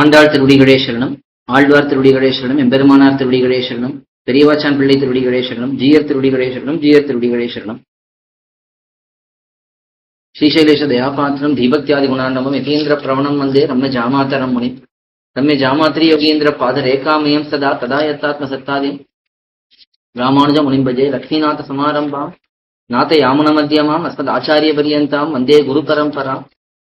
ஆண்டாள் திருவடிகளே சரணம், ஆழ்வார் திருவடிகளே சரணம், எம்பெருமானார் திருவடிகளே சரணம், பெரியவாச்சான் பிள்ளை திருவடிகளே சரணம், ஜீயர் திருவடிகளே சரணம், ஜீயர் திருவடிகளே சரணம். ஸ்ரீசைலேஷ தயாபாத்திரம் தீபக்தியாதி குணாண்டவம் யதீந்திர பிரவணம் வந்தே ரம்ய ஜாமாதரம் முனி ரம்ய ஜாமாத்திரி யோகீந்திர பாத ரேகாமயம் சதா ததா யத்தாத்ம சத்தாதிம் ராமானுஜ முனிம்பஜே லக்ஷ்மீநாத சமாரம்பாம் நாத யாமுன மத்தியமாம் அஸ்மத் ஆச்சாரிய பரியந்தாம் வந்தே குரு பரம்பராம்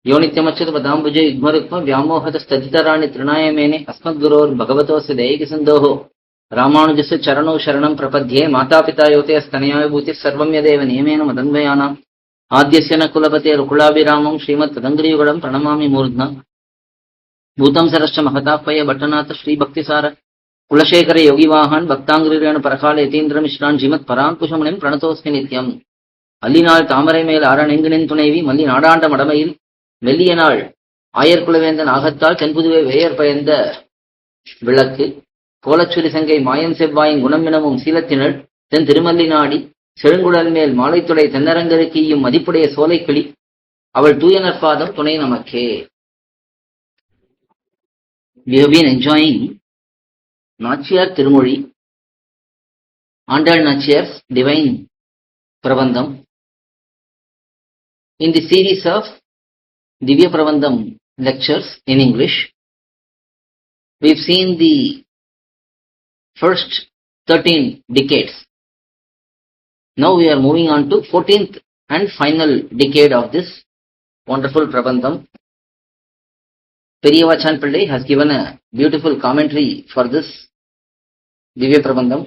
யோ நித்யமச்சுத பதாம்புஜே யுக்மருக்ம வியாமோகத ஸ்ததிதராணி திருநாயமேனே அஸ்மத்குரோர் பகவதோஸ்ய தயைகி சிந்தோஹோ ராமானுஜஸ்ய சரணோ சரணம் பிரபத்யே மாதாபிதா யோதே ஸ்தனயாய பூதி சர்வம் யதேவ நியமேன மதன்வயானாம் ஆத்யஸ்ய ந குலபதே ருகுலாபிராமம் ஸ்ரீமத் ததங்கிரியுகடம் பிரணமாமி மூர்த்னா பூதம் சரஸ்ச மகதாப்பய பட்டநாத ஸ்ரீ பக்திசார குலசேகர யோகிவாகான் பக்தாங்கிரேண பரகால யதீந்திர மிஸ்ரான் ஸ்ரீமத் பராங்குஷமுனிம் பிரணதோஸ்மி நித்யம் அல்லிநாள் தாமரை மேல் ஆரணெங்கினின் துணைவி மல்லி நாடாண்ட மடமையில் மெல்லிய நாள் ஆயர்குலவேந்தன் ஆகத்தால் தென்புதுவை வேயர் பயந்த விளக்கு கோலச்சுரி சங்கை மாயன் செவ்வாயின் குணமினமும் சீலத்தினள் தென் திருமல்லி நாடி செழுங்குடல் மேல் மாலைத்துடை தென்னரங்கருக்கியும் மதிப்புடைய சோலைக்கிளி அவள் தூய நற்பாதம் துணை நமக்கே. We have been enjoying nAchchiyAr Tirumozhi, Andal nAchchiyAr's divine Prabandham in the series of dhivyaprabandham lectures in English. We've seen the first 13 decades. Now we are moving on to 14th and final decade of this wonderful Prabandham. Periyavachan Pillai has given a beautiful commentary for this Divya Prabandham,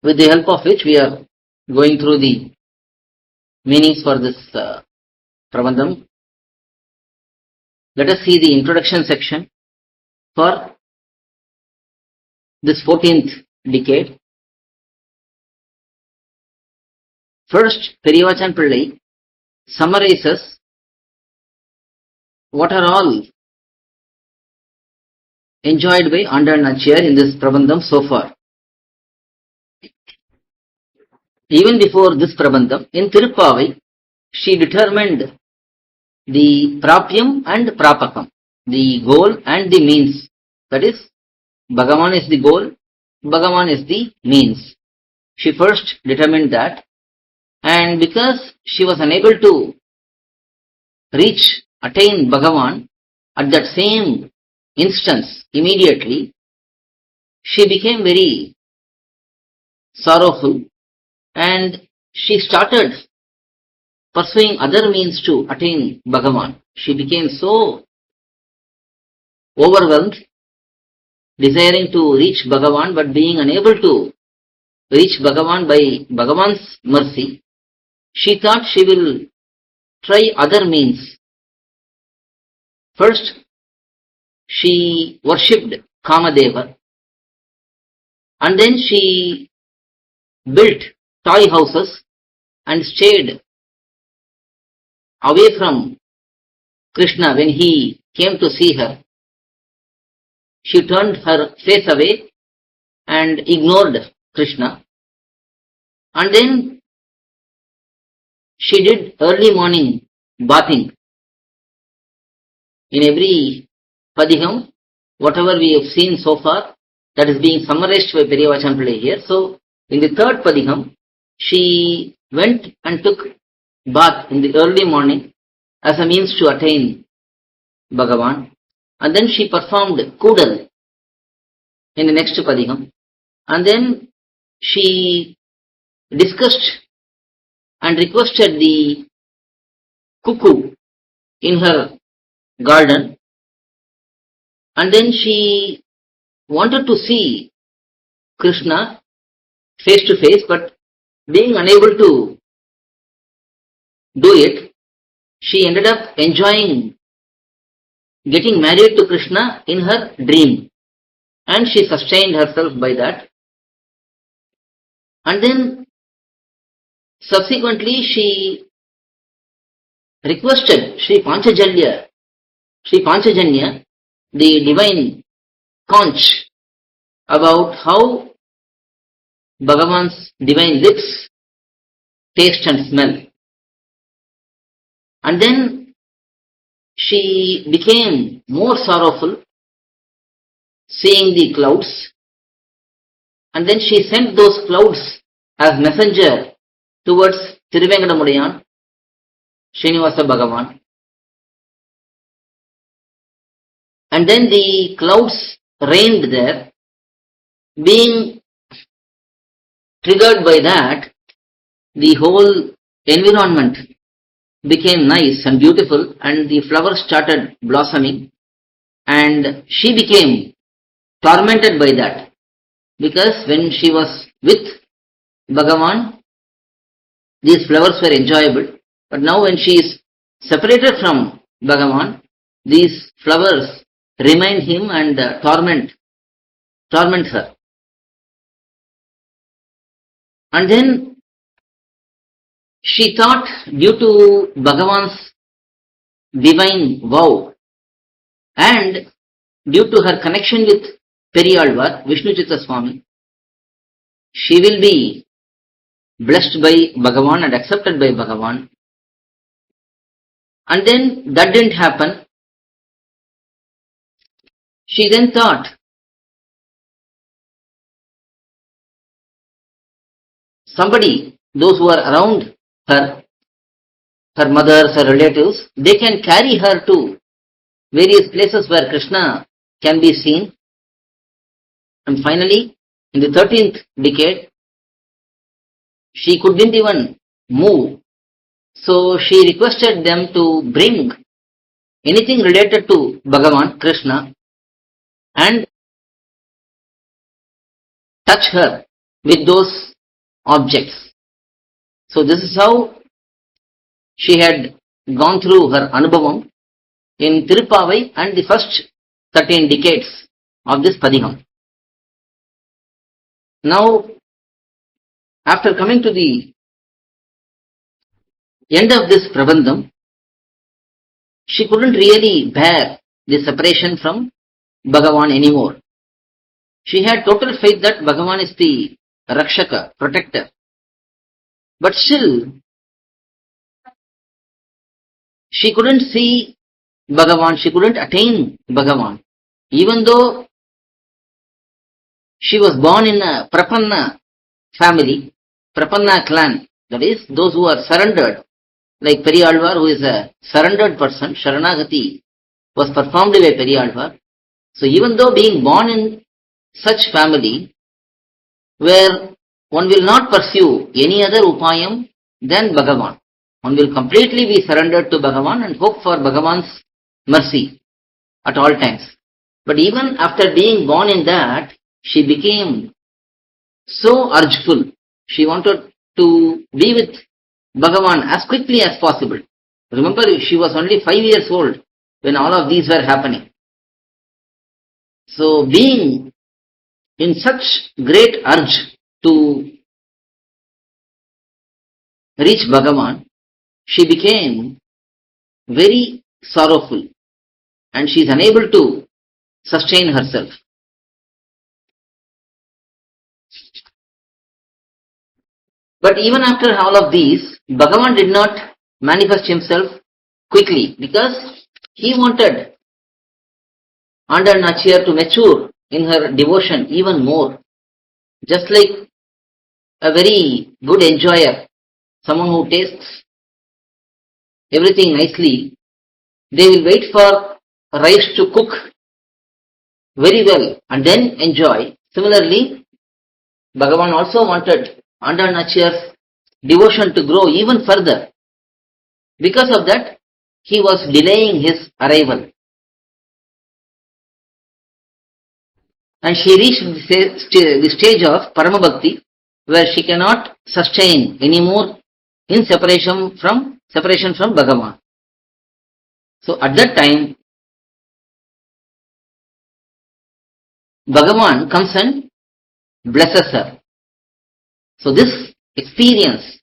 with the help of which we are going through the meanings for this Prabandham. Let us see the introduction section for this 14th decade. First, Periyavachan Pillai summarizes what are all enjoyed by Andal nAchchiyAr in this Prabandham so far. Even before this Prabandham, in Tirupavai, she determined the Prapyam and Prapakam, the goal and the means. That is, Bhagavan is the goal, Bhagavan is the means. She first determined that, and because she was unable to attain Bhagavan at that same instance immediately, she became very sorrowful and she started pursuing other means to attain Bhagavan. She became so overwhelmed, desiring to reach Bhagavan but being unable to reach Bhagavan by Bhagavan's mercy. She thought she will try other means. First, she worshipped Kamadeva, and then she built toy houses and stayed away from Krishna when he came to see her. She turned her face away and ignored Krishna, and then she did early morning bathing. In every padiham, whatever we have seen so far, that is being summarized by Periyavachan Pillai here. So, in the third padiham, she went and took bath in the early morning as a means to attain Bhagavan. And then she performed Kudal in the next padiham. And then she discussed and requested the cuckoo in her garden, and then she wanted to see Krishna face to face, but being unable to do it, she ended up enjoying getting married to Krishna in her dream, and she sustained herself by that. And then subsequently she requested Sri Panchajanya, the divine conch, about how Bhagavan's divine lips taste and smell. And then she became more sorrowful seeing the clouds, and then she sent those clouds as messenger towards Tiruvenkadamudiyan, Srinivasa Bhagavan. And then the clouds rained there. Being triggered by that, the whole environment became nice and beautiful, and the flowers started blossoming, and she became tormented by that, because when she was with Bhagavan, these flowers were enjoyable, but now when she is separated from Bhagavan, these flowers remind him and torment her. And then she thought, due to Bhagavan's divine vow and due to her connection with Periyalvar, Vishnu Chitta swAmy, she will be blessed by Bhagavan and accepted by Bhagavan. And then that didn't happen. She then thought, somebody, those who are around her, her mothers, her relatives, they can carry her to various places where Krishna can be seen. And finally, in the 13th decade, she couldn't even move. So she requested them to bring anything related to Bhagavan, Krishna, and touch her with those objects. So this is how she had gone through her anubhavam in Tirupavai and the first 13 decades of this Padiham. Now, after coming to the end of this Prabandham, she couldn't really bear the separation from Bhagavan anymore. She had total faith that Bhagavan is the Rakshaka, protector. But still, she couldn't see Bhagavan, she couldn't attain Bhagavan. Even though she was born in a Prapanna family, Prapanna clan, that is, those who are surrendered, like Periyalvar, who is a surrendered person, Sharanagati was performed by Periyalvar. So even though being born in such family, where one will not pursue any other upayam than Bhagavan, one will completely be surrendered to Bhagavan and hope for Bhagavan's mercy at all times. But even after being born in that, she became so urgeful. She wanted to be with Bhagavan as quickly as possible. Remember, she was only 5 years old when all of these were happening. So being in such great urge to reach Bhagavan, she became very sorrowful and she is unable to sustain herself. But even after all of these, Bhagavan did not manifest himself quickly, because he wanted nAchchiyAr to mature in her devotion even more. Just like a very good enjoyer, someone who tastes everything nicely, they will wait for rice to cook very well and then enjoy. Similarly, Bhagavan also wanted nAchchiyAr's devotion to grow even further. Because of that, he was delaying his arrival. And she reached the stage of Parama Bhakti, where she cannot sustain anymore in separation from Bhagavan. So at that time, Bhagavan comes and blesses her. So this experience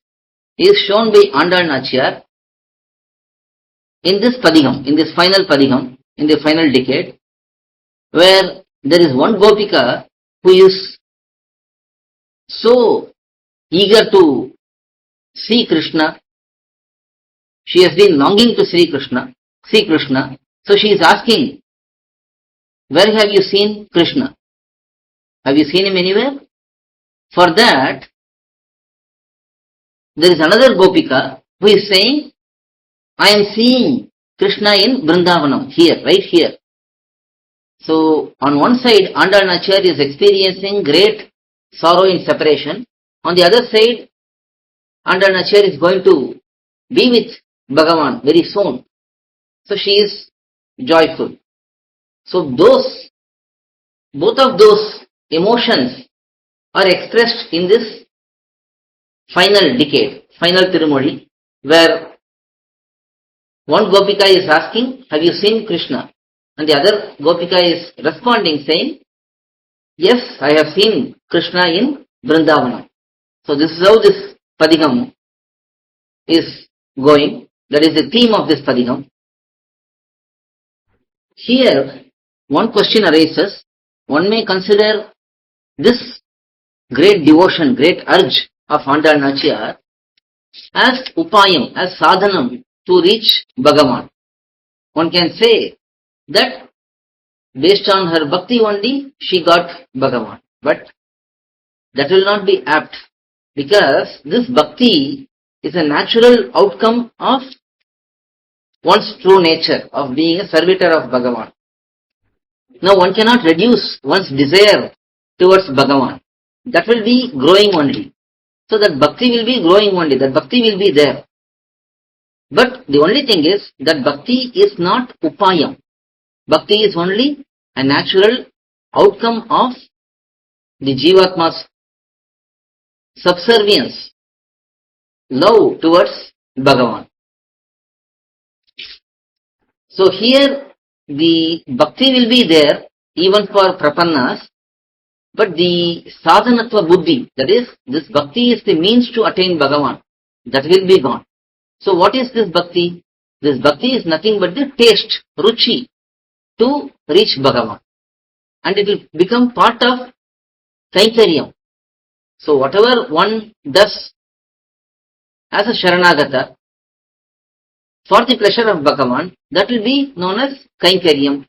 is shown by nAchchiyAr in this Padiham, in this final Padiham, in the final decade, where there is one Gopika who is so eager to see Krishna. She has been longing to see Krishna, see Krishna. So she is asking, where have you seen Krishna? Have you seen him anywhere? For that, there is another Gopika who is saying, I am seeing Krishna in Vrindavanam, here, right here. So, on one side, nAchchiyAr is experiencing great sorrow in separation. On the other side, nAchchiyAr is going to be with Bhagavan very soon. So, she is joyful. So, both of those emotions are expressed in this final decade, final thirumozhi, where one Gopika is asking, have you seen Krishna? And the other Gopika is responding saying, yes, I have seen Krishna in Vrindavanam. So this is how this Padigam is going. That is the theme of this Padigam. Here, one question arises. One may consider this great devotion, great urge of nAchchiyAr as upayam, as sadhanam to reach Bhagavan. One can say that based on her bhakti only, she got Bhagavan. But that will not be apt, because this bhakti is a natural outcome of one's true nature, of being a servitor of Bhagavan. Now one cannot reduce one's desire towards Bhagavan. That will be growing only. So that bhakti will be growing only, that bhakti will be there. But the only thing is that bhakti is not upayam. Bhakti is only a natural outcome of the Jivatma's subservience, love towards Bhagavan. So here the bhakti will be there even for prapannas, but the sadhanatva buddhi, that is, this bhakti is the means to attain Bhagavan, that will be gone. So what is this bhakti? This bhakti is nothing but the taste, ruchi, to reach Bhagavan. And it will become part of Kainkaryam. So whatever one does as a Sharanagata for the pleasure of Bhagavan, that will be known as Kainkaryam.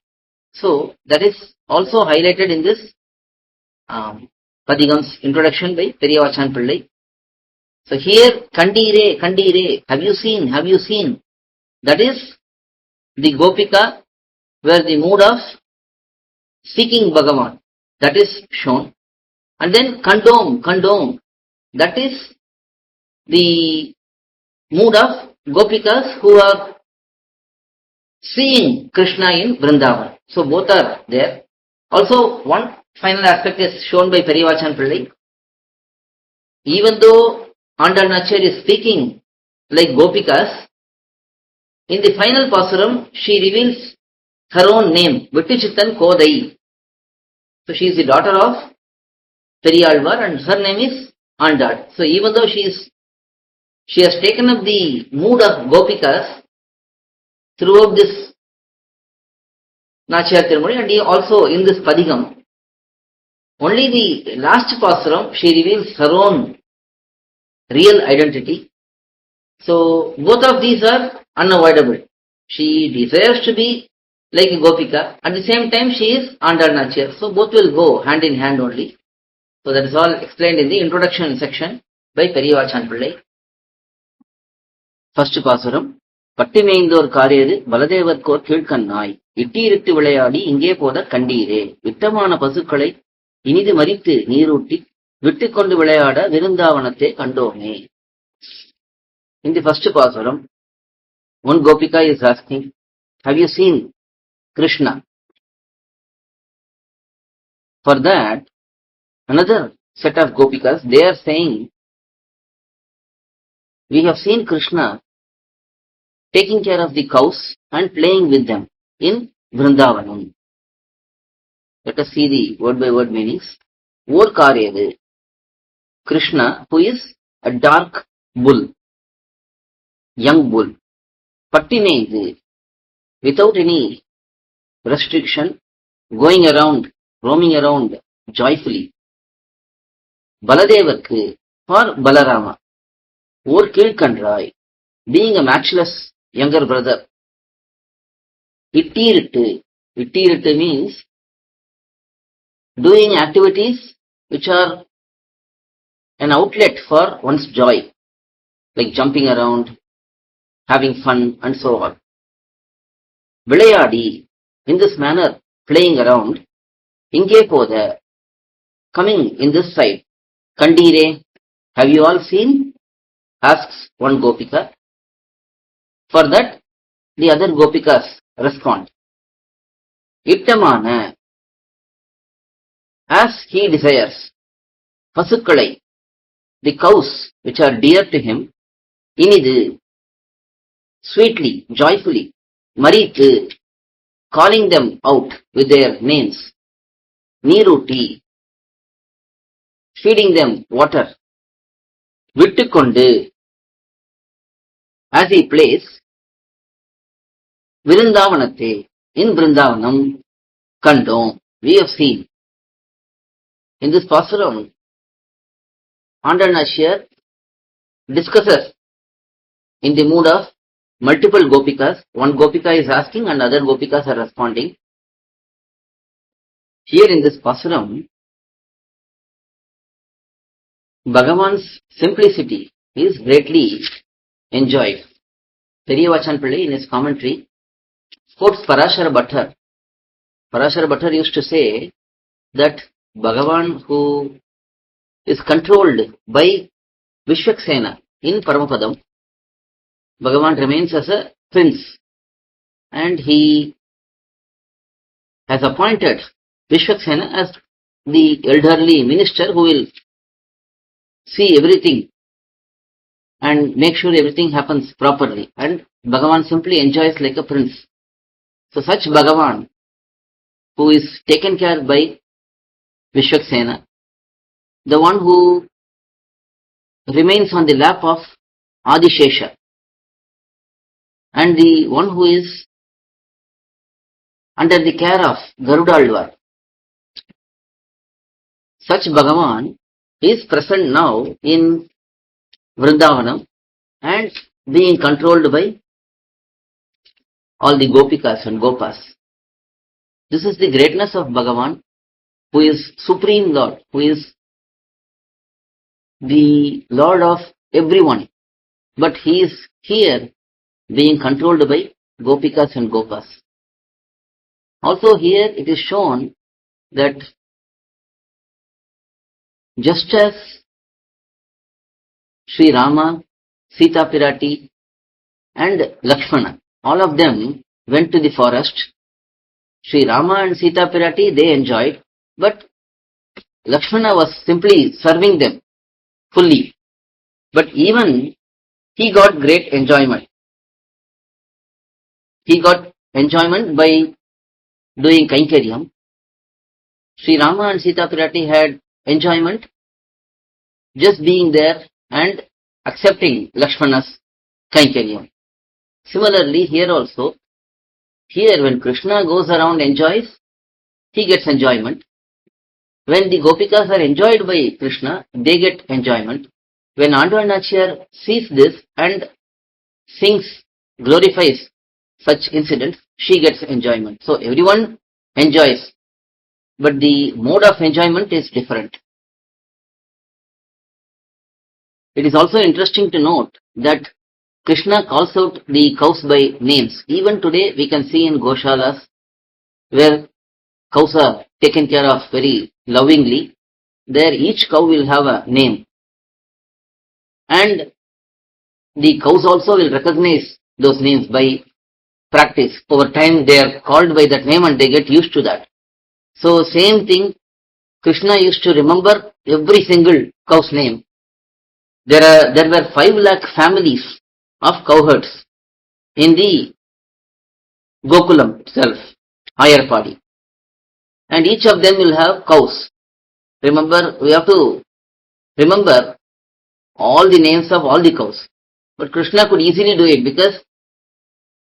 So that is also highlighted in this Padigam's introduction by Periyavachan Pillai. So here, Kandire, Kandire, have you seen? That is the Gopika where the mood of seeking Bhagavan, that is shown. And then Kandom, that is the mood of Gopikas who are seeing Krishna in Vrindavan. So both are there. Also one final aspect is shown by Periyavachan Pillai. Even though nAchchiyAr is speaking like Gopikas, in the final pasuram she reveals her own name, Vittichittan Kodai. So she is the daughter of Periyalvar and her name is Andal. So even though she has taken up the mood of Gopikas throughout this nAchchiyAr ceremony, and also in this Padigam, only the last pasuram she reveals her own real identity. So both of these are unavoidable. She desires to be like a Gopika, at the same time she is nAchchiyAr. So both will go hand in hand only. So that is all explained in the introduction section by Periyavachan Pillai. First pasuram. பட்டி மேய்ந்தோர் காரியது பலதேவர்க்கோர் கீழ்கண்ணாய் இட்டியிருட்டு விளையாடி இங்கே போத கண்டீரே விட்டமான பசுக்களை இனிது மறித்து நீரூட்டி விட்டுக்கொண்டு விளையாட விருந்தாவனத்தை கண்டோமே. In the first pasuram, one Gopika is asking, have you seen Krishna? For that, another set of Gopikas, they are saying, we have seen Krishna taking care of the cows and playing with them in Vrindavanam. Let us see the word by word meanings. Or Karyadu, Krishna, who is a dark bull, young bull. Patti Meyndhu, without any restriction, going around, roaming around joyfully. Baladevarku, for Balarama. Or Kilkandrai, being a matchless younger brother. Ittirittu. Ittirittu means doing activities which are an outlet for one's joy, like jumping around, having fun, and so on. Vilayadi, in this manner, playing around. Inge poda, coming in this side. Kandire, have you all seen? Asks one Gopika. For that, the other Gopikas respond. Ittamana, as he desires. Pasukkalai, the cows which are dear to him. Inidu, sweetly, joyfully. Maritu, calling them out with their names. Neeruti, feeding them water. Vittukondu, as he plays. Virindavanate, in Vrindavanam, Kandom, we have seen. In this Pasuram, nAchchiyAr discusses in the mood of multiple Gopikas. One Gopika is asking and other Gopikas are responding. Here in this Pasuram, Bhagavan's simplicity is greatly enjoyed. Periyavachan Pillai in his commentary quotes Parashara Bhattar. Parashara Bhattar used to say that Bhagavan, who is controlled by Vishwaksena in Paramapadam, Bhagavan remains as a prince, and he has appointed Vishwaksena as the elderly minister who will see everything and make sure everything happens properly, and Bhagavan simply enjoys like a prince. So such Bhagavan, who is taken care by Vishwaksena, the one who remains on the lap of Adishesha, and the one who is under the care of Garudalvar, such Bhagavan is present now in Vrindavanam and being controlled by all the Gopikas and Gopas. This is the greatness of Bhagavan, who is Supreme Lord, who is the Lord of everyone. But he is here being controlled by Gopikas and Gopas. Also here it is shown that just as Sri Rama, Sita Pirati and Lakshmana, all of them went to the forest. Sri Rama and Sita Pirati, they enjoyed, but Lakshmana was simply serving them fully. But even he got great enjoyment. He got enjoyment by doing Kainkaryam. Sri Rama and Sita Pirati had enjoyment just being there and accepting Lakshmana's Kainkaryam. Similarly, here also, here when Krishna goes around enjoys, he gets enjoyment. When the Gopikas are enjoyed by Krishna, they get enjoyment. When nAchchiyAr sees this and sings, glorifies such incidents, she gets enjoyment. So everyone enjoys, but the mode of enjoyment is different. It is also interesting to note that Krishna calls out the cows by names. Even today we can see in Goshalas where cows are taken care of very lovingly. There each cow will have a name. And the cows also will recognize those names by practice. Over time they are called by that name and they get used to that. So same thing, Krishna used to remember every single cow's name. There were 5 lakh families of cowherds in the Gokulam itself, Ayarpadi. And each of them will have cows. Remember, we have to remember all the names of all the cows. But Krishna could easily do it because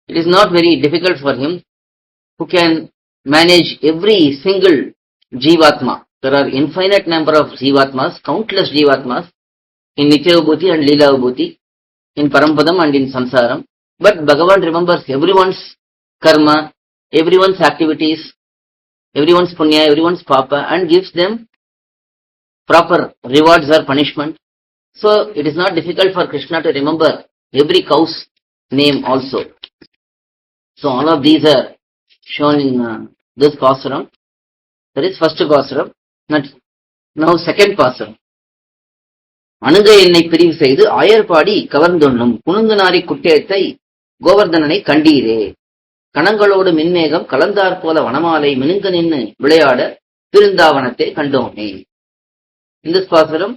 it is not very difficult for him, who can manage every single Jivatma. There are infinite number of Jivatmas, countless Jivatmas in Nitya Vibhuti and Leela Vibhuti, in Parampadam and in Samsaram. But Bhagavan remembers everyone's karma, everyone's activities, everyone's punya, everyone's papa, and gives them proper rewards or punishment. So it is not difficult for Krishna to remember every cow's name also. So all of these are shown in this Pasaram. That is first Pasaram. Now second Pasaram. அணுக என்னை பிரிவு செய்து ஆயர்பாடி கவர்ந்தொன்னும் குணுங்குநாரி குட்டேத்தை கோவர்தனனை கண்டீரே கணங்களோடு மின்மேகம் கலந்தாற் போல வனமாலை மினுங்க நின்று விளையாட திருந்தாவனத்தை கண்டோமே. In this Pasaram,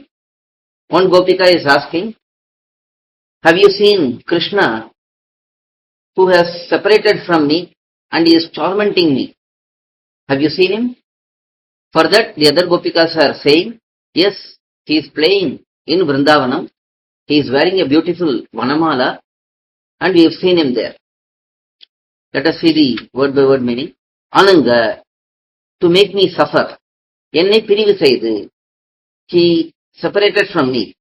one Gopika is asking, have you seen Krishna who has separated from me and he is tormenting me? Have you seen him? For that the other Gopikas are saying, yes, he is playing in Vrindavanam. He is wearing a beautiful Vanamala and we have seen him there. Let us see the word by word meaning. Ananga, to make me suffer. Ennai pirivu seidu, he separated from me.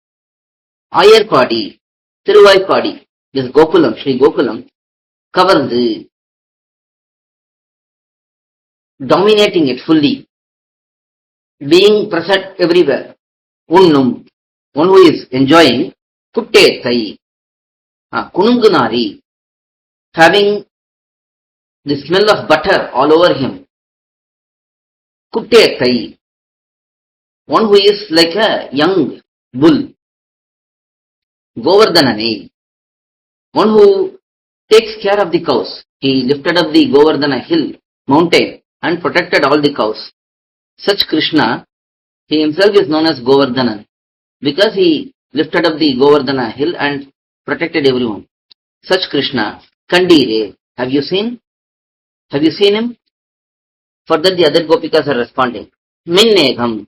Ayarpadi, Thiruvaipadi, this Gokulam, Sri Gokulam, kavardu, dominating it fully, being present everywhere. Unnum, one who is enjoying, kuttetai, kunungunari, having the smell of butter all over him. Kuttetai, one who is like a young bull. Govardhanani, one who takes care of the cows. He lifted up the Govardhana hill, mountain, and protected all the cows. Such Krishna, he himself is known as Govardhanan, because he lifted up the Govardhana hill and protected everyone. Such Krishna, Kandire, have you seen? Have you seen him? For that the other Gopikas are responding. Minnegam,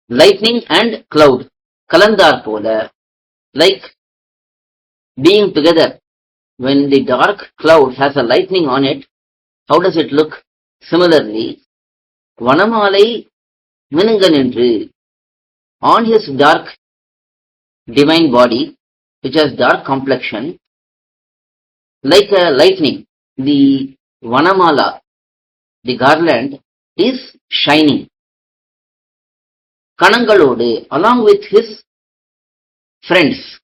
lightning and cloud, Kalandar Pola, like being together. When the dark cloud has a lightning on it, how does it look? Similarly, Vanamalai Minunganendru, on his dark divine body, which has dark complexion, like a lightning, the Vanamala, the garland, is shining. Kanangalode, along with his friends,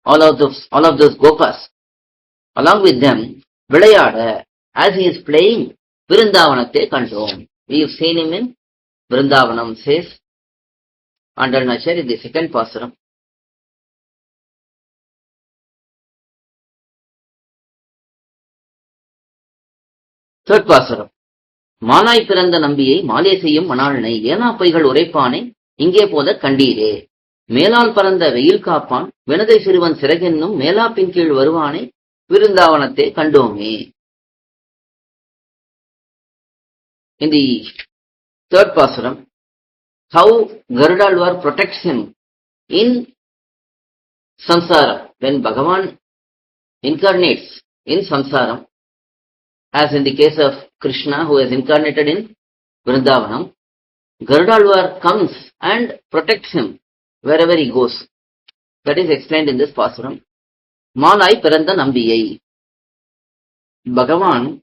all of those Gopas, along with them, Vilayada, as he is playing, Vrindavanate Kandom. We have seen him in Vrindavanam, says under nAchchiyAr in the second Pasaram. Third Pasaram. மாலாய் பிறந்த நம்பியை மாலே செய்யும் மணாளனை ஏனா பொய்கள் உரைப்பானை இங்கே போல கண்டீரே மேலால் பறந்த வெயில் காப்பான் வெனதை சிறுவன் சிறகென்னும் மேலாப்பின் கீழ் வருவானை விருந்தாவனத்தை கண்டோமே. In the third Pasaram, how Garudalvar protects him in samsara. When Bhagavan incarnates in samsara, as in the case of Krishna who has incarnated in Vrindavanam, Garudalvar comes and protects him wherever he goes. That is explained in this Pasaram. Malai Piranda Nambiyai. Bhagavan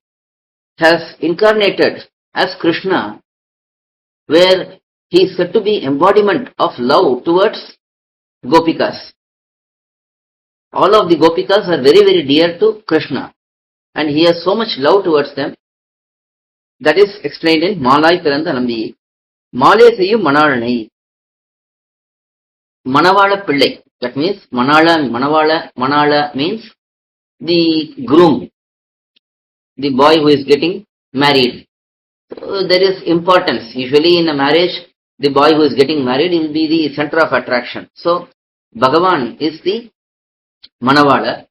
has incarnated as Krishna, where he is said to be embodiment of love towards Gopikas. All of the Gopikas are very, very dear to Krishna, and he has so much love towards them. That is explained in Malai Piranda Nambiyai. Male Seyyum Manalai. Manavala Pillai. That means Manala means the groom, the boy who is getting married. So there is importance. Usually in a marriage, the boy who is getting married will be the center of attraction. So Bhagavan is the Manavala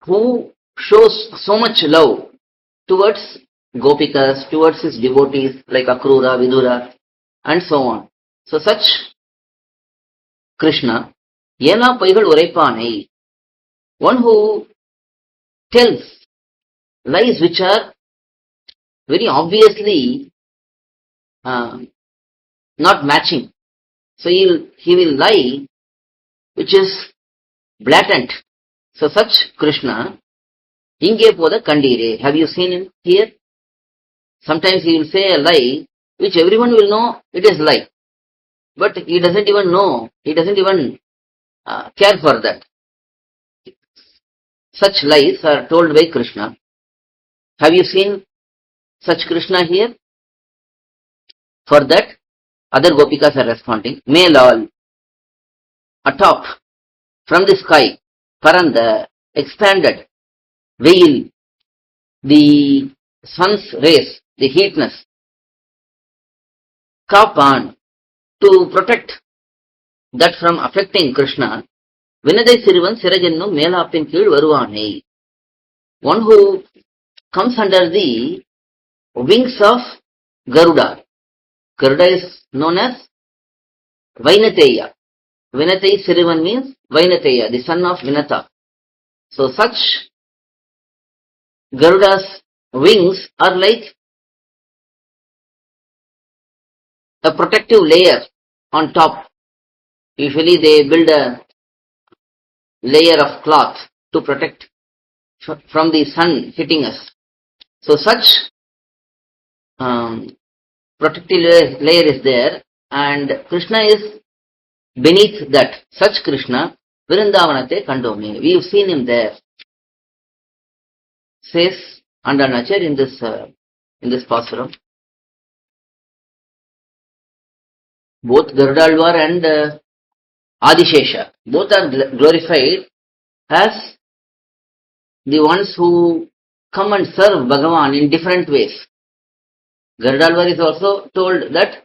who shows so much love towards Gopikas, towards his devotees like Akrura, Vidura, and so on. So such Krishna, Yena Paigal Uraipanai, one who tells lies which are very obviously not matching. So he will lie which is blatant. So such Krishna, Inge poda kandire. Have you seen him here? Sometimes he will say a lie, which everyone will know it is lie. But he doesn't even know, he doesn't even care for that. Such lies are told by Krishna. Have you seen such Krishna here? For that, other gopikas are responding. Melal, atop, from the sky, paranda, expanded, veil, the sun's rays, the heatness, kapan, to protect that from affecting Krishna, Vinadai Sirivan Sirajennum Melapin Kid Varuvane. One who comes under the wings of Garuda. Garuda is known as Vainateya. Vinatei Sirivan means Vainateya, the son of Vinata. So such Garuda's wings are like a protective layer on top. Usually they build a layer of cloth to protect from the sun hitting us. So such protective layer is there, and Krishna is beneath that. Such Krishna, Vrindavanate Kandome. We have seen him there. Says nAchchiyAr in this pasuram. Both Garudalvar and Adishesha, both are glorified as the ones who come and serve Bhagavan in different ways. Garudalvar is also told that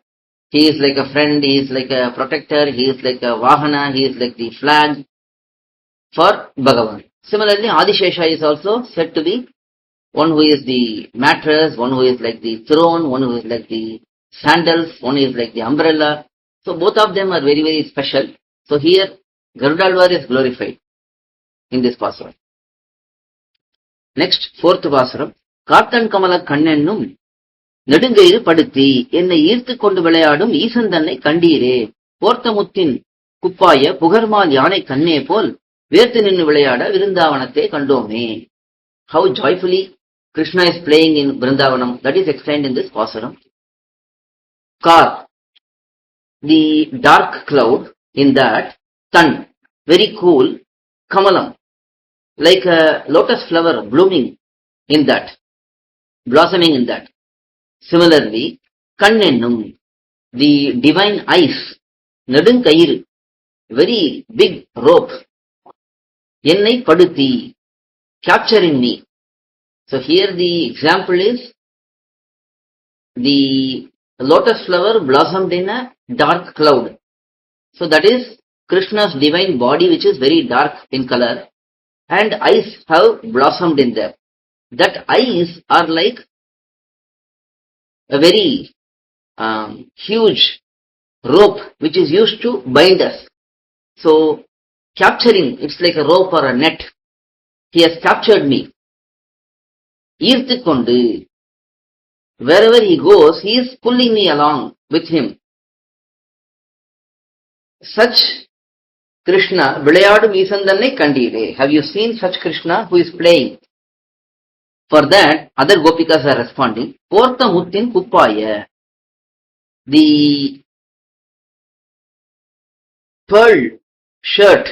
he is like a friend, he is like a protector, he is like a Vahana, he is like the flag for Bhagavan. Similarly, Adishesha is also said to be one who is the mattress, one who is like the throne, one who is like the sandals, one is like the umbrella. So both of them are very, very special. So here, Garudalvar is glorified in this pasuram. Next, fourth pasuram. Kartan Kamala Kannennum நெடுங்கயிறு படுத்தி என்னை ஈர்த்து கொண்டு விளையாடும் ஈசன் தன்னை கண்டீரே. போர்த்தமுத்தின் குப்பாய புகர்மால் யானை கண்ணே போல் வேர்த்து நின்று விளையாட விருந்தாவனத்தை கண்டோமே. How joyfully Krishna is playing in Vrindavanam. That is explained in this pasuram. Kar, the dark cloud in that. Tan, very cool. Kamalam, like a lotus flower blooming in that, blossoming in that. Similarly, Kannennum, the divine eyes, Nedunkayiru, very big rope. Ennai Paduthi, capturing me. So here the example is the lotus flower blossomed in a dark cloud. So that is Krishna's divine body, which is very dark in color, and eyes have blossomed in there. That eyes are like a very huge rope which is used to bind us. So capturing, it's like a rope or a net. He has captured me. Irthikondu, wherever he goes, he is pulling me along with him. Such Krishna, விளையாடும் ஈசந்தன்னை கண்டீரே. Have you seen such Krishna who is playing? For that, other gopikas are responding. Portha muttin kuppaya, the pearl shirt.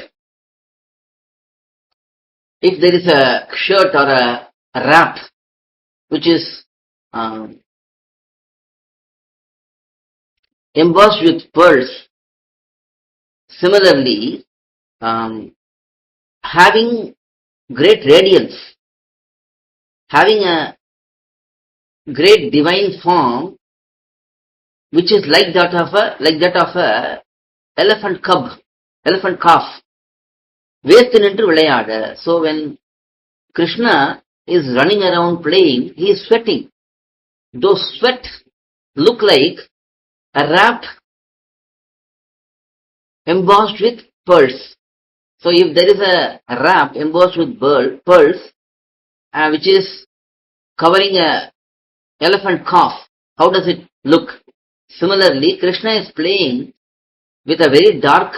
If there is a shirt or a wrap which is embossed with pearls, similarly, having great radiance, having a great divine form, which is like that of a elephant calf. Vestu nindru vilayada. So when Krishna is running around playing, he is sweating. Those sweat look like a wrap embossed with pearls. So if there is a wrap embossed with pearls, which is covering a elephant calf, how does it look? Similarly, Krishna is playing with a very dark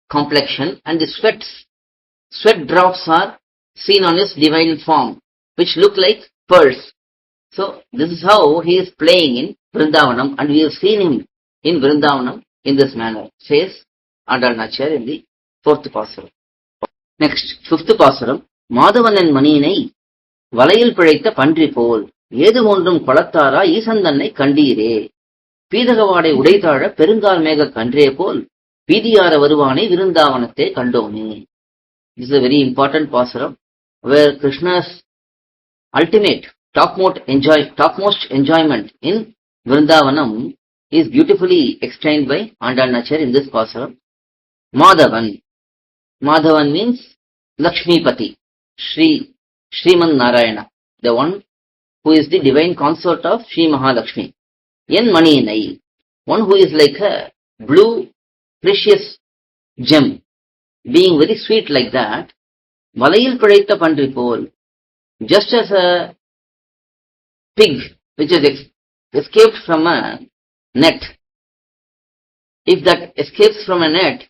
complexion, and the sweat drops are seen on his divine form. which look like pearls. So this is how he is playing in Vrindavanam, and we have seen him in Vrindavanam in this manner, says nAchchiyAr in the 4th Pasuram. Next, 5th Pasuram. மாதவனன் மணியினை வலையில் பிழைத்த பன்றி போல் ஏது ஒன்றும் கொளத்தாரா ஈசந்தன்னை கண்டீரே பீதகவாடை உடைத்தாழ பெருங்கால் மேக கன்றே போல் பீதியார வருவானை விருந்தாவனத்தை கண்டோமே. This is a very important pasuram where Krishna's ultimate topmost enjoyment in Vrindavanam is beautifully explained by nAchchiyAr in this pasuram. Madhavan means Lakshmipati, Sriman Narayana, the one who is the divine consort of Sri Mahalakshmi. En Maniyinai, one who is like a blue precious gem, being very sweet like that. Valayil Padaitha Pandri Pol, just as a pig which has escaped from a net. If that escapes from a net,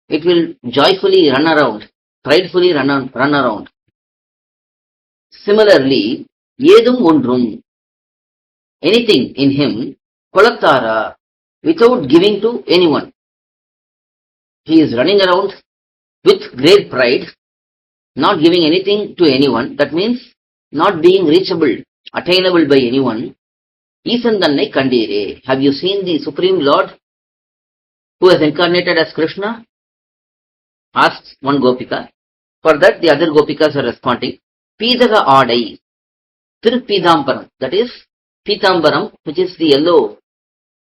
it will joyfully run around, pridefully run around. Similarly, Yedum Undrum, anything in him, Kolattara, without giving to anyone. He is running around with great pride, not giving anything to anyone. That means not being reachable, attainable by anyone. Isandannai Kandire. Have you seen the Supreme Lord who has incarnated as Krishna? Asks one Gopika. For that the other Gopikas are responding. Pidaga Adai. Tirupidambaram. That is Pitambaram, which is the yellow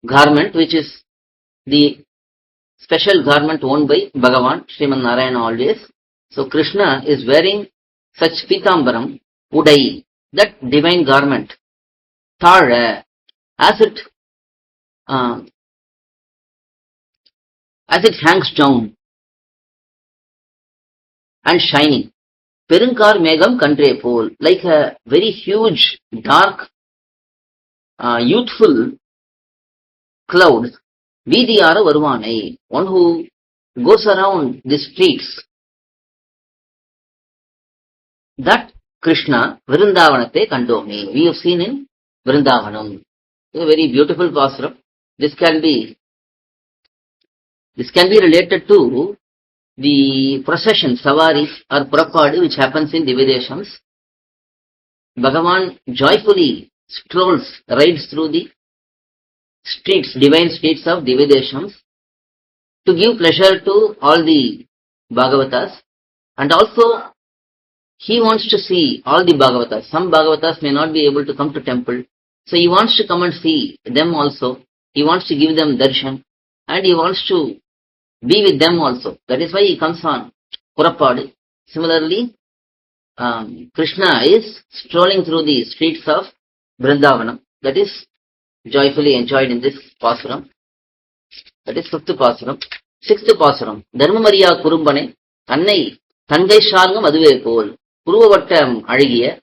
garment, which is the special garment worn by Bhagavan, Sriman Narayana always. So Krishna is wearing such Pitambaram, Udai, that divine garment. Tara, as it hangs down and shining. Perunkar Megam Kandre Pol, like a very huge, dark, youthful cloud. Vidiyara Varvanai, one who goes around the streets. That Krishna, Vrindavanate Kandomi, we have seen in Vrindavanam. A very beautiful pasuram. This can be related to the procession, Savari or Purapadu, which happens in Divideshams. Bhagavan joyfully rides through the streets, divine streets of Divideshams to give pleasure to all the Bhagavatas, and also he wants to see all the Bhagavatas. Some Bhagavatas may not be able to come to temple, so he wants to come and see them also. He wants to give them darshan, and he wants to be with them also. That is why he comes on Purapadu. Similarly, Krishna is strolling through the streets of Vrindavanam. That is joyfully enjoyed in this pasuram. That is 5th pasuram. 6th pasuram. Dharmamariya Kurumbane, Annai, Tangai Shargam Aduve Pol, Puruvavatam Adigiya,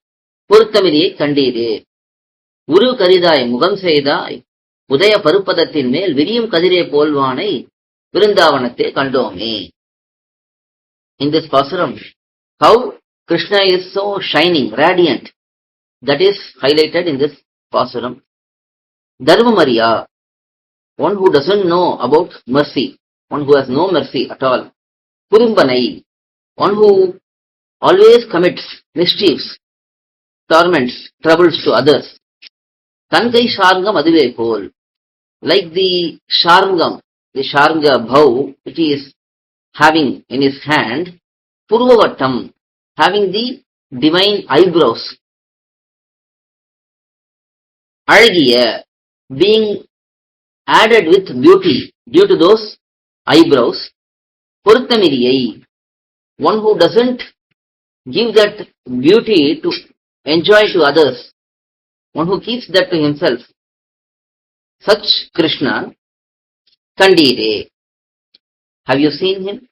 Puruthamiriye Kandire, Uru Karidai, Mugam Seidai, Udaya Parupadatin Mel, Viriyam Kadire Polvanai, Vrindavanate Kandome. In this pasuram, how Krishna is so shining, radiant, that is highlighted in this pasuram. Dharmamariya, one who doesn't know about mercy, one who has no mercy at all. Kurumbanai, one who always commits mischiefs, torments, troubles to others. Tangai Shargam Adive Pol, like the Shargam, the Sharga bow which he is having in his hand, Purvavatam, having the divine eyebrows. Alagiya, being added with beauty due to those eyebrows. Puruthamiriyai, one who doesn't give that beauty to enjoy to others, one who keeps that to himself. Such Krishna, Kandire. Have you seen him?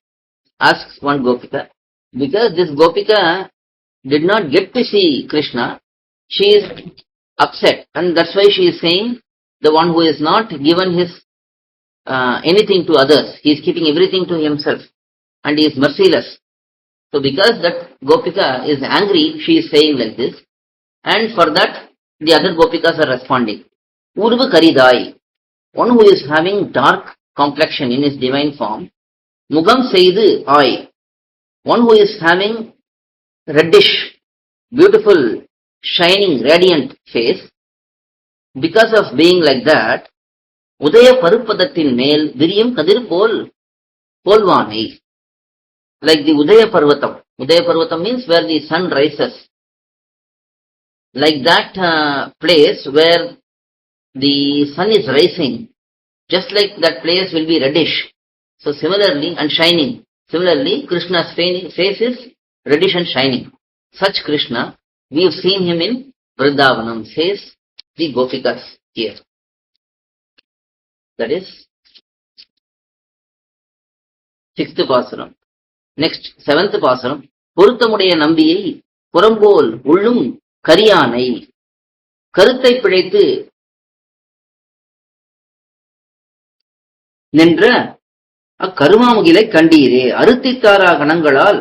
Asks one Gopika. Because this Gopika did not get to see Krishna, she is upset, and that's why she is saying the one who is not given his anything to others, he is keeping everything to himself, and he is merciless. So because that Gopika is angry, she is saying like this. And for that, the other gopikas are responding. Urvu Karidai, one who is having dark complexion in his divine form. Mugam Seidu Ai, one who is having reddish, beautiful, shining, radiant face. Because of being like that, Udaya Parupadatin male Viryam Kadir Polvani, like the Udaya Parvatam. Udaya Parvatam means where the sun rises. Like that place where the sun is rising, just like that place will be reddish. So similarly, and shining. Similarly, Krishna's face is reddish and shining. Such Krishna, we have seen him in Vrindavanam, says the Gopikas here. That is 6th Pasaram. Next, 7th Pasaram. பொருத்தமுடைய நம்பியை புறம்போல் உள்ளும் கரியானை கருத்தை பிழைத்து நின்ற அக்கருமாமுகிலை கண்டீரே அறுத்தித்தாரா கணங்களால்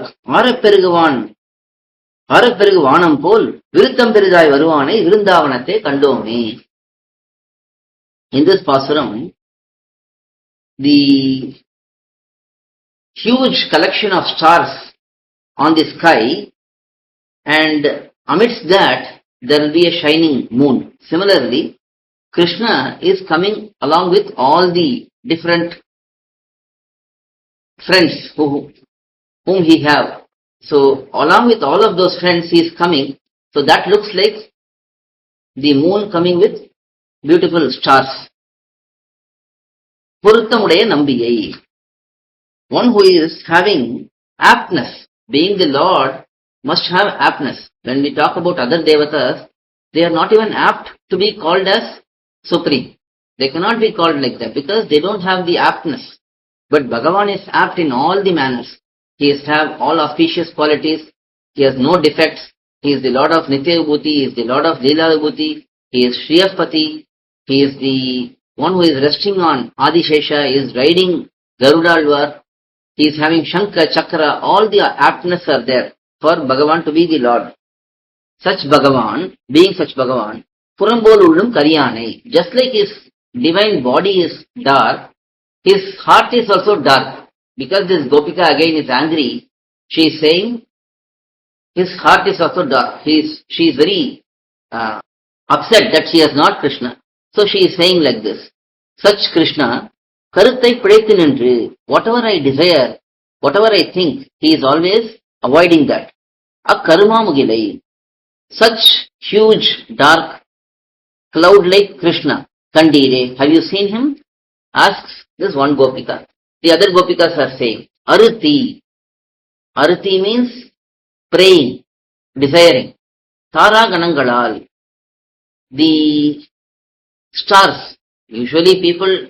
ஆரப்பெருகு வானம் போல் விருத்தம் பெரிதாய் வருவானை விருந்தாவனத்தை கண்டோமே. In this Pasuram, the huge collection of stars on the sky, and amidst that there will be a shining moon. Similarly, Krishna is coming along with all the different friends whom he have. So along with all of those friends he is coming. So that looks like the moon coming with beautiful stars. Puruthamudaya nambiyai, one who is having aptness. Being the Lord must have aptness. When we talk about other devatas, they are not even apt to be called as supreme. They cannot be called like that because they don't have the aptness. But Bhagavan is apt in all the manners. He has have all auspicious qualities. He has no defects. He is the Lord of Nitya Vibhuti. He is the Lord of Leela Vibhuti. He is Shriyapati. He is the one who is resting on Adishesha. He is riding Garudalvar. He is having Shankha, Chakra. All the aptness are there for Bhagavan to be the Lord. Such Bhagavan, being such Bhagavan, Purambol Ullum Karyanai, just like his divine body is dark, his heart is also dark. Because this Gopika again is angry, she is saying his heart is also dark. She is very upset that she has not Krishna. So she is saying like this. Such Krishna, Karuttai Pidaitu Nindru, whatever I desire, whatever I think, he is always avoiding that. Akaruma Mugilai, such huge, dark, cloud-like Krishna, Kandire, have you seen him? Asks this one Gopika. The other Gopikas are saying, Aruti. Aruti means praying, desiring. Tara Ganangalal, the stars. Usually people,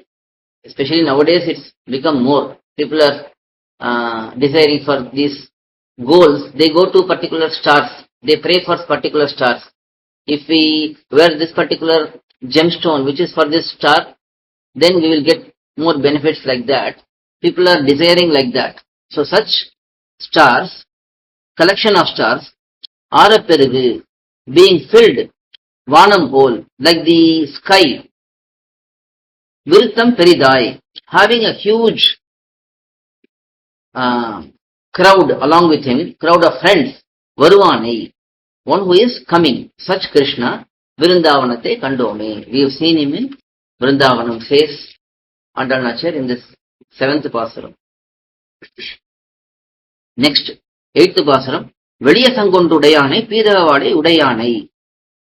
especially nowadays it's become more. People are desiring for these goals. They go to particular stars. They pray for particular stars. If we wear this particular gemstone, which is for this star, then we will get more benefits like that. People are desiring like that. So such stars, collection of stars, Araperugu, being filled, Vanam pol, like the sky, Virtham Peridai, having a huge crowd along with him, crowd of friends, Varuvanai, one who is coming, such Krishna, Vrindavanate Kandome. We have seen him in Vrindavanam, says nAchchiyAr in this 7th Pasaram. Next, 8th Pasaram. வெளிய சங்கொன்றுடையானை பீதகவாடை உடையானை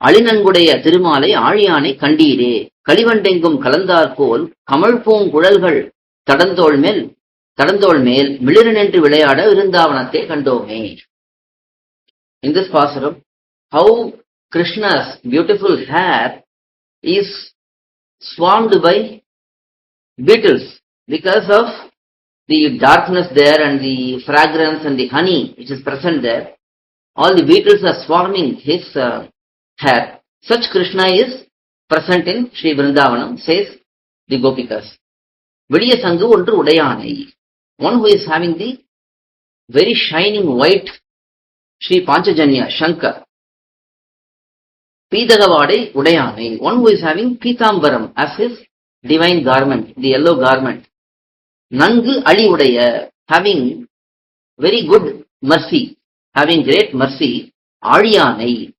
அழிநன்குடைய திருமாலை ஆழியானை கண்டீரே களிவண்டெங்கும் கலந்தாற்போல் கமல் பூங்குழல்கள் தடந்தோள் மேல் மிளிரனென்று விளையாட விருந்தாவனத்தை கண்டோமே. In this Pasaram, how Krishna's beautiful hair is swarmed by beetles because of the darkness there and the fragrance and the honey which is present there. All the beetles are swarming his hair. Such Krishna is present in Sri Vrindavanam, says the Gopikas. Vediya Sangu ondru udayanai, one who is having the very shining white Sri Panchajanya Shankar. Pidagavadai Udayane, one who is having Pitambaram as his divine garment, the yellow garment. Nangu Ali Udaya, having very good mercy, having great mercy. Aliyanai,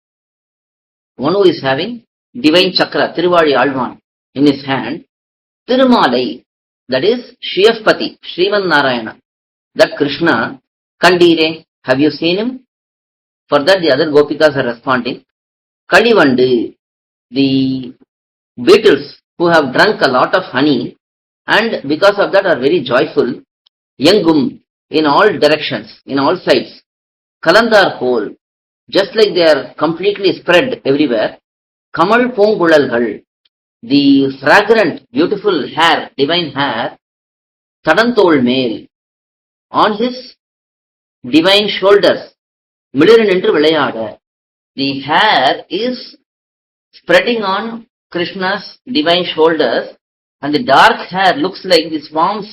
one who is having divine chakra, Tiruvali Alvan, in his hand. Thirumalai, that is Shriyapati, Sriman Narayana. That Krishna, Kandire, have you seen him? For that the other Gopikas are responding. Kalivandu, the beetles who have drunk a lot of honey and because of that are very joyful. Yangum, in all directions, in all sides. Kalandar whole, just like they are completely spread everywhere. Kamal Pongulalgal, the fragrant, beautiful hair, divine hair. Tadantol male, on his divine shoulders. Midiran என்று விளையாட. The hair is spreading on Krishna's divine shoulders and the dark hair looks like the swarms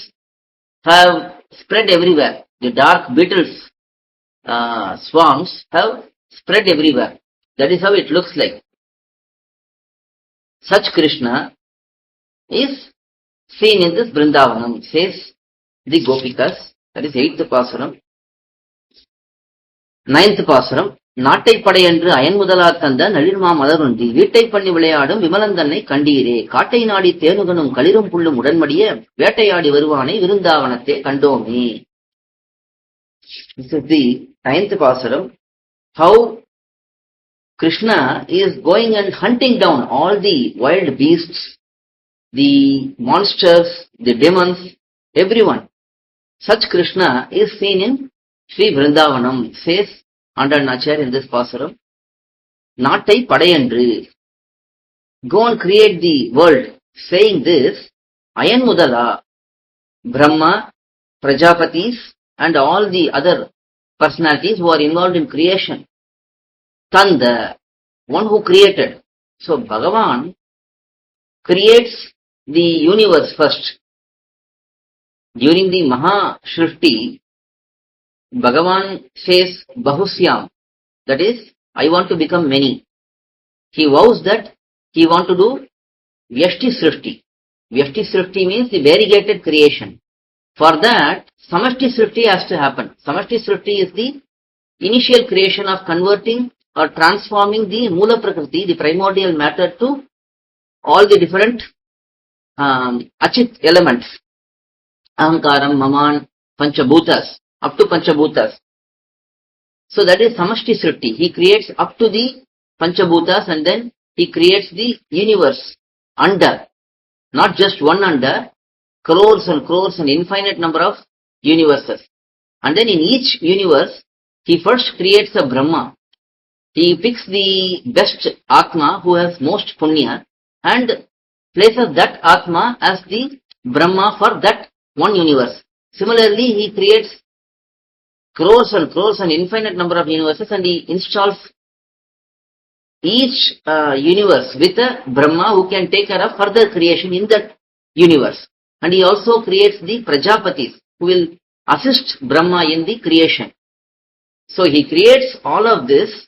have spread everywhere. The dark beetles, swarms have spread everywhere. That is how it looks like. Such Krishna is seen in this Vrindavanam, says the Gopikas. That is 8th Pasaram. 9th Pasaram. நாட்டை படையென்று iron முதலா தந்த நளிர்மா மலருந்தி வீட்டை பண்ணி விளையாடும் விமலந்தன்னை கண்டீரே காட்டை நாடி தேனுகனும் களிரும் புள்ளும் உடன்மடிய வேட்டையாடி வருவானை விருந்தாவனத்தை கண்டோமே. This is the 9th Pasaram. How Krishna is going and hunting down all the wild beasts, the monsters, the demons, everyone. Such Krishna is seen in Sri Vrindavanam, says under nAchchiyAr in this Pasaram. Nattai padayendru, go and create the world. Saying this, Ayan Mudala, Brahma, Prajapatis and all the other personalities who are involved in creation. Tanda, one who created. So Bhagavan creates the universe first. During the Maha Shrishti, Bhagavan says Bahusyam, that is, I want to become many. He vows that he want to do Vyashti Srishti. Vyashti Srishti means the variegated creation. For that, Samashti Srishti has to happen. Samashti Srishti is the initial creation of converting or transforming the Mula Prakriti, the primordial matter, to all the different Achit elements. Ahankaram, Maman, Panchabhutas, up to Panchabhutas. So that is Samashti Srishti. He creates up to the Panchabhutas and then he creates the universe under. Not just one under, crores and crores and infinite number of universes. And then in each universe, he first creates a Brahma. He picks the best Atma who has most Punya and places that Atma as the Brahma for that one universe. Similarly, he creates crores and infinite number of universes and he installs each universe with a Brahma who can take care of further creation in that universe. And he also creates the Prajapatis who will assist Brahma in the creation. So he creates all of this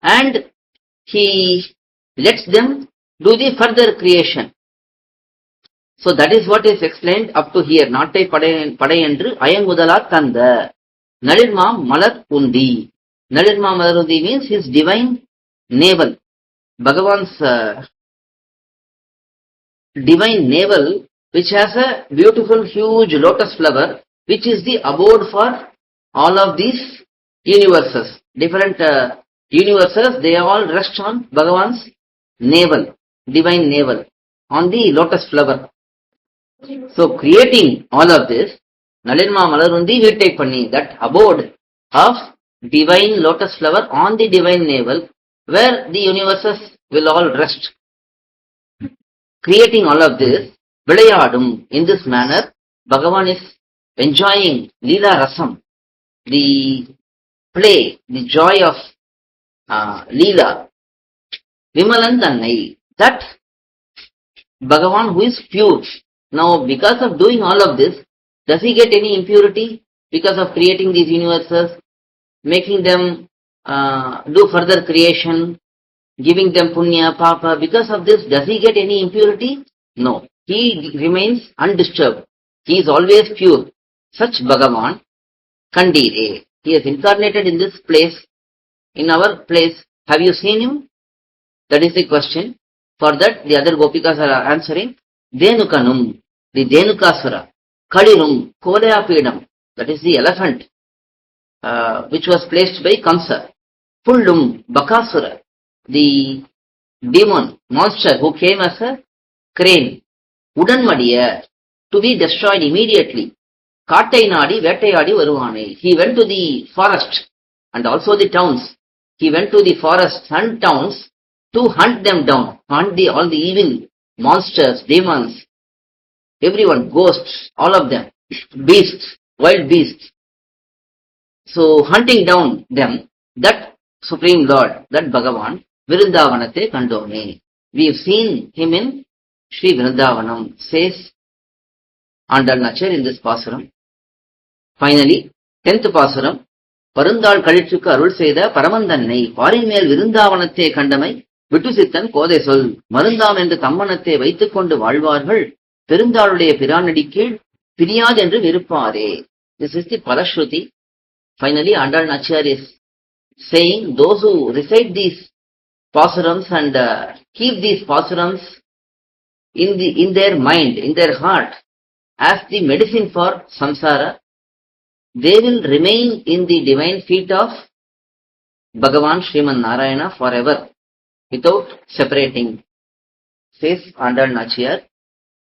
and he lets them do the further creation. So that is what is explained up to here. Nattai padayendru ayan mudala tanda Nalirma Malar Undi. Nalirma Malar Undi means his divine navel. Bhagavan's divine navel, which has a beautiful huge lotus flower, which is the abode for all of these universes. Different universes, they all rest on Bhagavan's navel, divine navel, on the lotus flower. So creating all of this, Nalirma Malarundi Vittai Panni, that abode of divine lotus flower on the divine navel, where the universes will all rest. Creating all of this, Vilayadum, in this manner, Bhagavan is enjoying Leela Rasam, the play, the joy of Leela. Vimalandannai, that Bhagavan who is pure. Now, because of doing all of this, does he get any impurity because of creating these universes, making them do further creation, giving them punya, papa. Because of this, does he get any impurity? No. He remains undisturbed. He is always pure. Such Bhagavan, Kandire. He has incarnated in this place, in our place. Have you seen him? That is the question. For that, the other Gopikas are answering. Denukanum, the Denukasura. Kadirum, Kodayapidam. That is the elephant, which was placed by Kamsa. Pullum, Bakasura, the demon, monster who came as a crane. Udanmadiya, to be destroyed immediately. Kattai Nadi, Vettayadi Varuvane. He went to the forest and also the towns. He went to the forests and towns to hunt them down, hunt all the evil monsters, demons, everyone, ghosts, all of them, beasts, wild beasts. So hunting down them, that Supreme Lord, that Bhagavan, Vrindavanate Kandone. We have seen him in Sri Vrindavanam, says nAchchiyAr in this Pasuram. Finally, 10th Pasuram, Parundal Kalittukku Arul Seida Paramandannai, Parinmel Vrindavanate Kandamai, Vittusittan Kode Sol, Marundam என்று தம்மனத்தை வைத்துக் கொண்டு வாழ்வார்கள், பெருந்தாளுடைய பிரானடி கீழ் பிரியாது என்று விருப்பாரே. This is the Palashruti. Finally, nAchchiyAr is saying, those who recite these pasurams and keep these pasurams in their mind, in their heart, as the medicine for samsara, they will remain in the divine feet of Bhagavan Sriman Narayana forever, without separating. Says nAchchiyAr,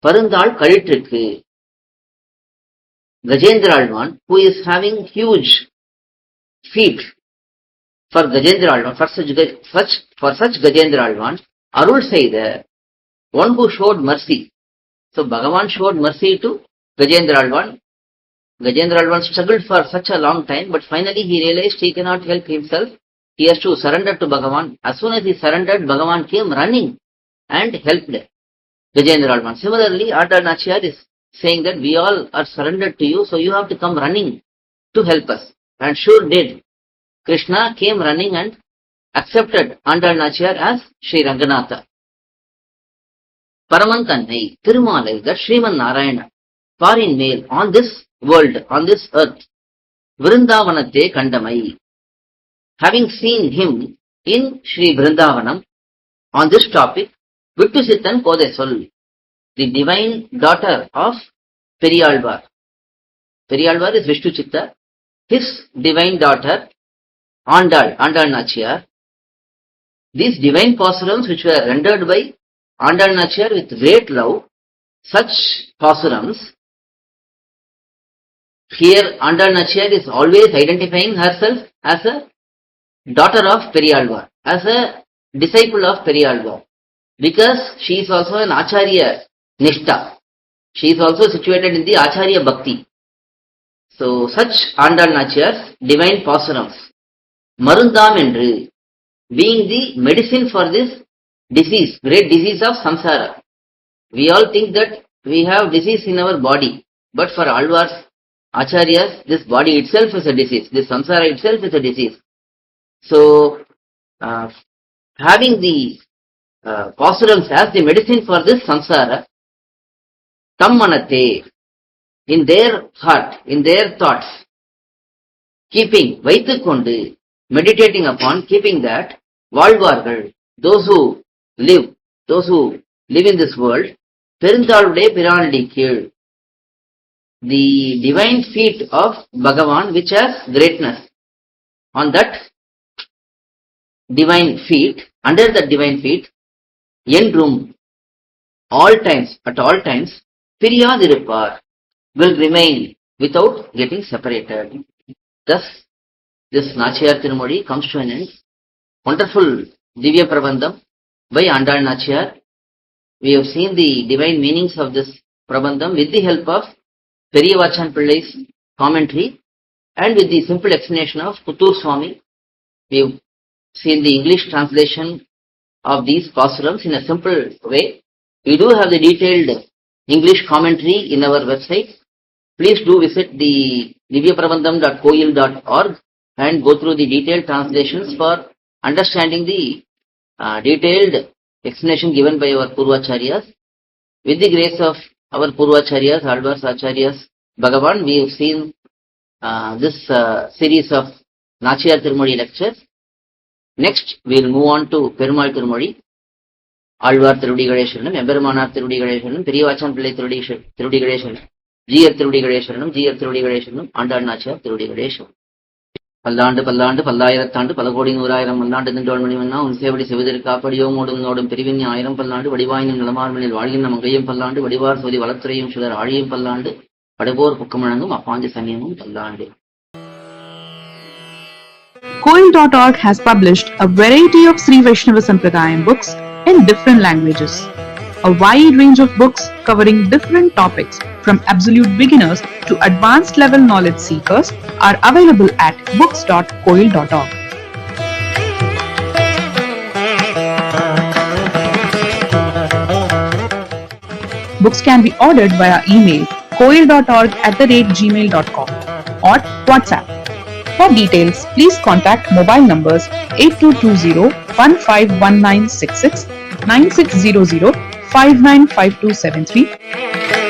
Parundal Kalittukku, Gajendralvan, who is having huge feet, for Gajendralvan, for such Gajendralvan, Arul Seida, one who showed mercy. So Bhagavan showed mercy to Gajendralvan. Gajendralvan struggled for such a long time, but finally he realized he cannot help himself. He has to surrender to Bhagavan. As soon as he surrendered, Bhagavan came running and helped Gajendralvan. Similarly, nAchchiyAr is saying that we all are surrendered to you, so you have to come running to help us. And sure did. Krishna came running and accepted nAchchiyAr as Sri Ranganatha. Paramantannai, Thirumalai, that Sriman Narayana, Parin Male, on this world, on this earth, Vrindavanate Kandamai. Having seen him in Sri Vrindavanam, on this topic, Vittusittan Kode Sol, the divine daughter of Periyalvar. Periyalvar is Vishnu Chitta. His divine daughter, nAchchiyAr. These divine pasurams which were rendered by nAchchiyAr with great love, such pasurams, here nAchchiyAr is always identifying herself as a daughter of Periyalvar, as a disciple of Periyalvar, because she is also an Acharya Nishta. She is also situated in the Acharya Bhakti. So such nAchchiyAr's divine pasurams, Marundam Endru, being the medicine for this disease, great disease of samsara. We all think that we have disease in our body, but for Alvars, Acharyas, this body itself is a disease, this samsara itself is a disease. So, having the pasurams as the medicine for this samsara, tammanate, in their heart, in their thoughts, keeping, vaithukondu, meditating upon, keeping that, வாழ்வார்கள், those who live in this world, பெருந்தாளுடைய பிரானடி கீழ், the divine feet of Bhagavan which has greatness, on that divine feet, under that divine feet, என்றும், all times, at all times, பிரியாதிருப்பார், will remain without getting separated. Thus, this nAchchiyAr Tirumozhi comes to an end. Wonderful dhivyaprabandham by nAchchiyAr. We have seen the divine meanings of this prabandham with the help of Periyavachan Pillai's commentary and with the simple explanation of Puttur swAmy. We have seen the English translation of these pasurams in a simple way. We do have the detailed English commentary in our website. Please do visit the dhivyaprabandham.koil.org and go through the detailed translations for understanding the detailed explanation given by our Purvacharyas. With the grace of our Purvacharyas, Alvars, Acharyas, Bhagavan, we have seen this series of nAchchiyAr Thirumozhi lectures. Next, we will move on to Perumal Thirumozhi. Alvar Thiruvadigalai Sharanam, Emberamanar Thiruvadigalai Sharanam, Periyavachan Pillai Thiruvadigalai Sharanam, ஜீயர் திருவடிகளே சரணம், ஜீயர் திருவடிகளே சரணம், ஆண்டாள் நாச்சியார் திருவடிகளே சரணம். பல்லாண்டு பல்லாண்டு பல்லாயிரத்தாண்டு பல கோடி நூறாயிரம் பல்லாண்டு நின்றோள் மணிவண்ணா உன் சேவடி செவிதிரு காப்படியோம் ஓடும் பிரிவின் ஆயிரம் பல்லாண்டு வடிவாயினும் நிலமார்மனில் வாழ்கின்ற மங்கையும் பல்லாண்டு வடிவார் சோதி வளத்துறையும் சுடர் ஆழியும் பல்லாண்டு படுபோர் புக்கமுழங்கும் அப்பாஞ்சி சமயமும் பல்லாண்டு. Koil.org has published a variety of Sri Vaishnava Sampradayam books in different languages. A wide range of books covering different topics from absolute beginners to advanced level knowledge seekers are available at books.koil.org. Books can be ordered via email koil.org@gmail.com or WhatsApp. For details, please contact mobile numbers 8220-151966, 9600-595273